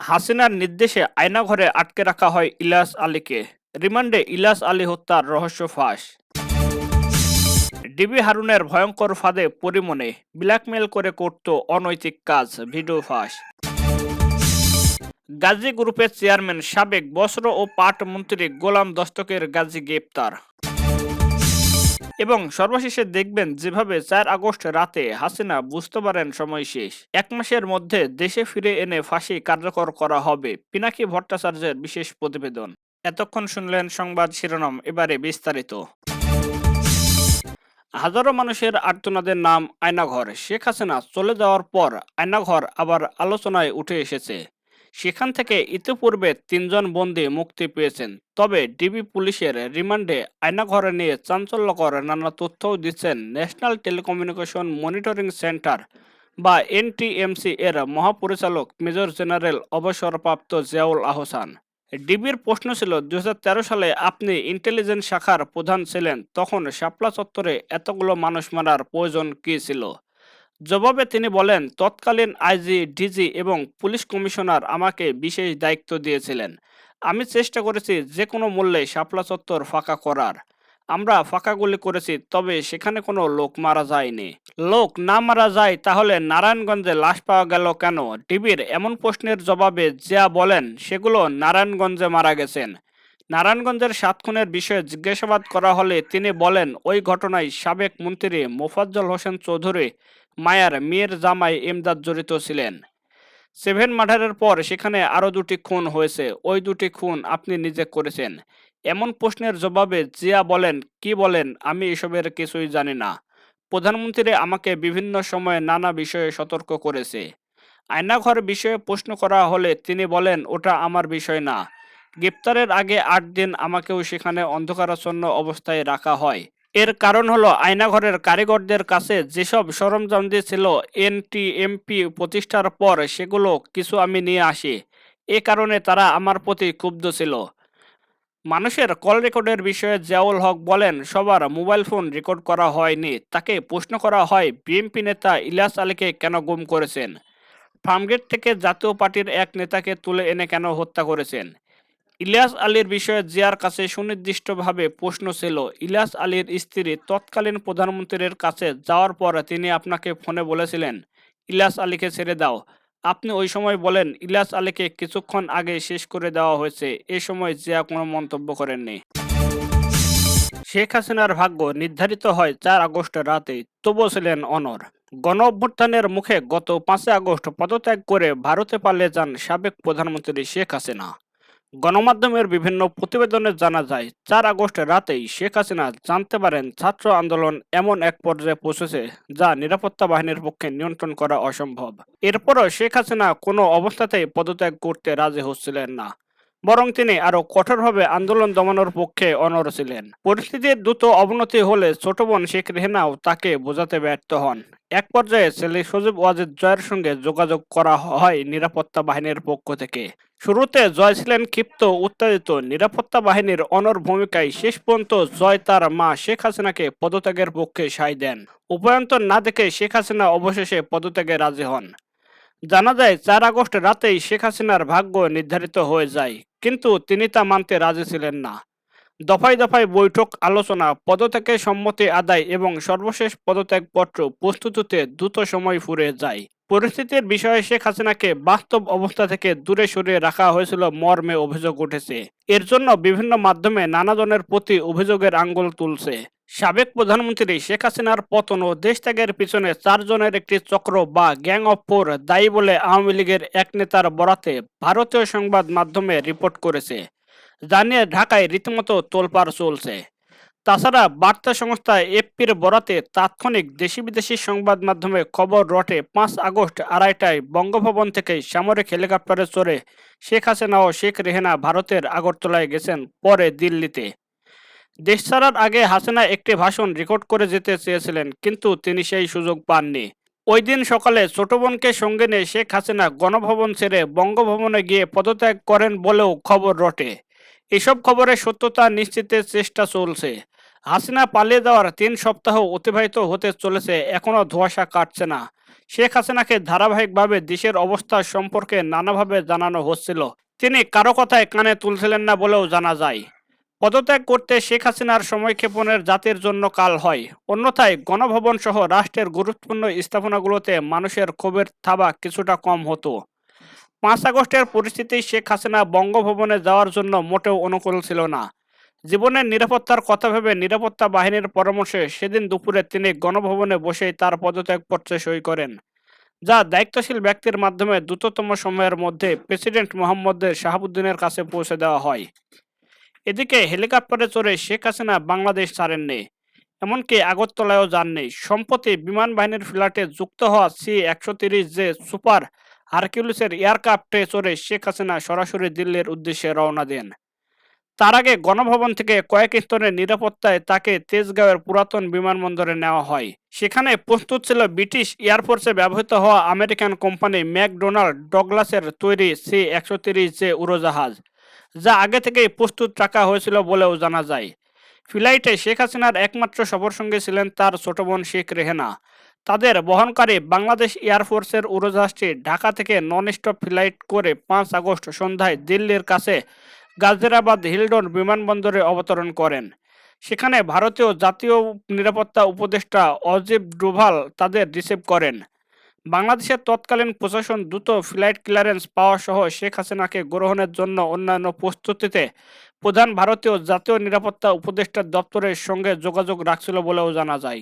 হাসিনার নির্দেশে আয়নাঘরে আটকে রাখা হয় ইলিয়াস আলীকে। রিমান্ডে ইলিয়াস আলী হত্যার রহস্য ফাঁস। ডিবি হারুনের ভয়ঙ্কর ফাঁদে পরিমনে ব্ল্যাকমেল করে করত অনৈতিক কাজ, ভিডিও ফাঁস। গাজী গ্রুপের চেয়ারম্যান সাবেক বস্ত্র ও পাট মন্ত্রী গোলাম দস্তকের গাজী গ্রেপ্তার। এবং সর্বশেষে দেখবেন যেভাবে 4 আগস্ট রাতে হাসিনা বুঝতে পারেন সময় শেষ, 1 মাসের মধ্যে দেশে ফিরে এনে ফাঁসি কার্যকর করা হবে। পিনাকি ভট্টাচার্যের বিশেষ প্রতিবেদন। এতক্ষণ শুনলেন সংবাদ শিরোনাম, এবারে বিস্তারিত। হাজারো মানুষের আর্তনাদের নাম আয়নাঘর। শেখ হাসিনা চলে যাওয়ার পর আয়নাঘর আবার আলোচনায় উঠে এসেছে। সেখান থেকে ইতিপূর্বে 3 জন বন্দী মুক্তি পেয়েছেন। তবে ডিবি পুলিশের রিমান্ডে আয়নাঘরে নিয়ে চাঞ্চল্যকর নানা তথ্যও দিচ্ছেন ন্যাশনাল টেলিকমিউনিকেশন মনিটরিং সেন্টার বা এনটিএমসি এর মহাপরিচালক মেজর জেনারেল অবসরপ্রাপ্ত জিয়াউল আহসান। ডিবির প্রশ্ন ছিল, 2013 সালে আপনি ইন্টেলিজেন্স শাখার প্রধান ছিলেন, তখন শাপলা চত্বরে এতগুলো মানুষ মারার প্রয়োজন কী ছিল? জবাবে তিনি বলেন, তৎকালীন আইজি, ডিজি এবং পুলিশ কমিশনার আমাকে বিশেষ দায়িত্ব দিয়েছিলেন। আমি চেষ্টা করেছি যে কোনো মূল্যে শাপলা চত্বর ফাঁকা করার। আমরা ফাঁকা গুলি করেছি, তবে সেখানে কোনো লোক মারা যায়নি। লোক না মারা যায় তাহলে নারায়ণগঞ্জে লাশ পাওয়া গেল কেন? ডিবির এমন প্রশ্নের জবাবে জিয়া বলেন, সেগুলো নারায়ণগঞ্জে মারা গেছেন। নারায়ণগঞ্জের 7 খুনের বিষয়ে জিজ্ঞাসাবাদ করা হলে তিনি বলেন, ওই ঘটনায় সাবেক মন্ত্রী মোফাজ্জল হোসেন চৌধুরী মায়ার মেয়ের জামাই ইমদাদ জড়িত ছিলেন। 7 মার্ডারের পর সেখানে আরও 2টি খুন হয়েছে, ওই 2টি খুন আপনি নিজে করেছেন। এমন প্রশ্নের জবাবে জিয়া বলেন, কি বলেন, আমি এসবের কিছুই জানি না। প্রধানমন্ত্রী আমাকে বিভিন্ন সময়ে নানা বিষয়ে সতর্ক করেছে। আয়নাঘর বিষয়ে প্রশ্ন করা হলে তিনি বলেন, ওটা আমার বিষয় না। গ্রেপ্তারের আগে 8 দিন আমাকেও সেখানে অন্ধকারাচ্ছন্ন অবস্থায় রাখা হয়। এর কারণ হলো আয়নাঘরের কারিগরদের কাছে যেসব সরঞ্জাম দিয়েছিল এনটিএমপি প্রতিষ্ঠার পর সেগুলো কিছু আমি নিয়ে আসি। এ কারণে তারা আমার প্রতি ক্ষুব্ধ ছিল। মানুষের কল রেকর্ডের বিষয়ে জিয়াউল হক বলেন, সবার মোবাইল ফোন রেকর্ড করা হয়নি। তাকে প্রশ্ন করা হয়, বিএনপি নেতা ইলিয়াস আলীকে কেন গুম করেছেন? ফার্মগেট থেকে জাতীয় পার্টির এক নেতাকে তুলে এনে কেন হত্যা করেছেন? ইলিয়াস আলীর বিষয়ে জিয়ার কাছে সুনির্দিষ্টভাবে প্রশ্ন ছিল, ইলিয়াস আলীর স্ত্রী তৎকালীন প্রধানমন্ত্রীর কাছে যাওয়ার পর তিনি আপনাকে ফোনে বলেছিলেন, ইলিয়াস আলীকে ছেড়ে দাও। আপনি ওই সময় বলেন, ইলিয়াস আলীকে কিছুক্ষণ আগে শেষ করে দেওয়া হয়েছে। এ সময় জিয়া কোনো মন্তব্য করেননি। শেখ হাসিনার ভাগ্য নির্ধারিত হয় 4 আগস্ট রাতে, তবুও ছিলেন অনড়। গণ অভ্যুত্থানের মুখে গত 5 আগস্ট পদত্যাগ করে ভারতে পালিয়ে যান সাবেক প্রধানমন্ত্রী শেখ হাসিনা। গণমাধ্যমের বিভিন্ন প্রতিবেদনে জানা যায়, 4 আগস্ট রাতেই শেখ হাসিনা জানতে পারেন ছাত্র আন্দোলন এমন এক পর্যায়ে পৌঁছেছে যা নিরাপত্তা বাহিনীর পক্ষে নিয়ন্ত্রণ করা অসম্ভব। এরপরও শেখ হাসিনা কোনো অবস্থাতেই পদত্যাগ করতে রাজি হচ্ছিলেন না, বরং তিনি আরো কঠোরভাবে আন্দোলন দমানোর পক্ষে অনড় ছিলেন। পরিস্থিতির দ্রুত অবনতি হলে ছোট বোন শেখ রেহেনাও তাকে বোঝাতে ব্যর্থ হন। এক পর্যায়ে ছেলে সজীব ওয়াজেদ জয়ের সঙ্গে যোগাযোগ করা হয় নিরাপত্তা বাহিনীর পক্ষ থেকে। শুরুতে জয় ছিলেন ক্ষিপ্ত, উত্তেজিত। নিরাপত্তা বাহিনীর অনড় ভূমিকায় শেষ পর্যন্ত জয় তার মা শেখ হাসিনাকে পদত্যাগের পক্ষে সায় দেন। উপায়ন্তর না দেখে শেখ হাসিনা অবশেষে পদত্যাগে রাজি হন। জানা যায়, 4 আগস্ট রাতেই শেখ হাসিনার ভাগ্য নির্ধারিত হয়ে যায়, কিন্তু তিনি তা মানতে রাজি ছিলেন না। দফায় দফায় বৈঠক, আলোচনা, পদত্যাগের সম্মতি আদায় এবং সর্বশেষ পদত্যাগপত্র প্রস্তুতিতে দ্রুত সময় ফুরিয়ে যায়। পরিস্থিতির বিষয়ে শেখ হাসিনাকে বাস্তব অবস্থা থেকে দূরে সরিয়ে রাখা হয়েছিল মর্মে অভিযোগ উঠেছে। এর জন্য বিভিন্ন মাধ্যমে নানা জনের প্রতি অভিযোগের আঙ্গুল তুলছে। সাবেক প্রধানমন্ত্রী শেখ হাসিনার পতন ও দেশত্যাগের পিছনে 4 জনের একটি চক্র বা গ্যাং অফ 4 দায়ী বলে আওয়ামী লীগের এক নেতার বরাতে ভারতীয় সংবাদ মাধ্যমে রিপোর্ট করেছে, যা নিয়ে ঢাকায় রীতিমতো তোলপাড় চলছে। তাছাড়া বার্তা সংস্থা এফপির বরাতে তাৎক্ষণিক দেশি বিদেশি সংবাদ মাধ্যমে খবর রটে, 5 আগস্ট 2:30টায় বঙ্গভবন থেকে সামরিক হেলিকপ্টারে চড়ে শেখ হাসিনা ও শেখ রেহেনা ভারতের আগরতলায় গেছেন, পরে দিল্লিতে। দেশ ছাড়ার আগে হাসিনা একটি ভাষণ রেকর্ড করে যেতে চেয়েছিলেন, কিন্তু তিনি সেই সুযোগ পাননি। ওই দিন সকালে ছোট বোনকে সঙ্গে নিয়ে শেখ হাসিনা গণভবন ছেড়ে বঙ্গভবনে গিয়ে পদত্যাগ করেন বলেও খবর রটে। এসব খবরের সত্যতা নিশ্চিতের চেষ্টা চলছে। হাসিনা পালিয়ে যাওয়ার 3 সপ্তাহ অতিবাহিত হতে চলেছে, এখনও ধোঁয়াশা কাটছে না। শেখ হাসিনাকে ধারাবাহিকভাবে দেশের অবস্থা সম্পর্কে নানাভাবে জানানো হচ্ছিল। তিনি কারো কথায় কানে তুলছিলেন না বলেও জানা যায়। পদত্যাগ করতে শেখ হাসিনার সময়ক্ষেপণের জাতির জন্য কাল হয়, অন্যথায় গণভবন সহ রাষ্ট্রের গুরুত্বপূর্ণ স্থাপনাগুলোতে মানুষের ক্ষোভের থাবা কিছুটা কম হতো। 5 আগস্টের পরিস্থিতি শেখ হাসিনা বঙ্গভবনে যাওয়ার জন্য মোটেও অনুকূল ছিল না। জীবনের নিরাপত্তার কথা ভেবে নিরাপত্তা বাহিনীর পরামর্শে সেদিন দুপুরে তিনি গণভবনে বসেই তার পদত্যাগপত্রে সই করেন, যা দায়িত্বশীল ব্যক্তির মাধ্যমে দ্রুততম সময়ের মধ্যে প্রেসিডেন্ট মোহাম্মদের শাহাবুদ্দিনের কাছে পৌঁছে দেওয়া হয়। এদিকে হেলিকপ্টারে চড়ে শেখ হাসিনা বাংলাদেশ ছাড়েননি, এমনকি আগরতলায়ও যাননি। সম্প্রতি বিমান বাহিনীর ফ্ল্যাটে যুক্ত হওয়া C-130 যে সুপার হারকিউলিসের এয়ারক্রাফটে চড়ে শেখ হাসিনা সরাসরি দিল্লির উদ্দেশ্যে রওনা দেন। তার আগে গণভবন থেকে কয়েক স্তরের নিরাপত্তায় তাকে তেজগাঁওয়ের পুরাতন বিমানবন্দরে নেওয়া হয়। সেখানে প্রস্তুত ছিল ব্রিটিশ এয়ারফোর্সে ব্যবহৃত হওয়া আমেরিকান কোম্পানি ম্যাকডোনাল্ড ডগলাসের তৈরি C-130 যে উড়োজাহাজ, যা আগে থেকেই প্রস্তুত রাখা হয়েছিল বলেও জানা যায়। ফ্লাইটে শেখ হাসিনার একমাত্র সফরসঙ্গী ছিলেন তার ছোট বোন শেখ রেহেনা। তাদের বহনকারী বাংলাদেশ এয়ারফোর্সের উড়োজাহাজটি ঢাকা থেকে নন স্টপ ফ্লাইট করে 5 আগস্ট সন্ধ্যায় দিল্লির কাছে গাজিয়াবাদ হিলডন বিমানবন্দরে অবতরণ করেন। সেখানে ভারতীয় জাতীয় নিরাপত্তা উপদেষ্টা অজিত ডোভাল তাদের রিসিভ করেন। বাংলাদেশের তৎকালীন প্রশাসন দ্রুত ফ্লাইট ক্লিয়ারেন্স পাওয়া সহ শেখ হাসিনাকে গ্রহণের জন্য অন্যান্য প্রস্তুতিতে প্রধান ভারতীয় জাতীয় নিরাপত্তা উপদেষ্টার দপ্তরের সঙ্গে যোগাযোগ রাখছিল বলেও জানা যায়।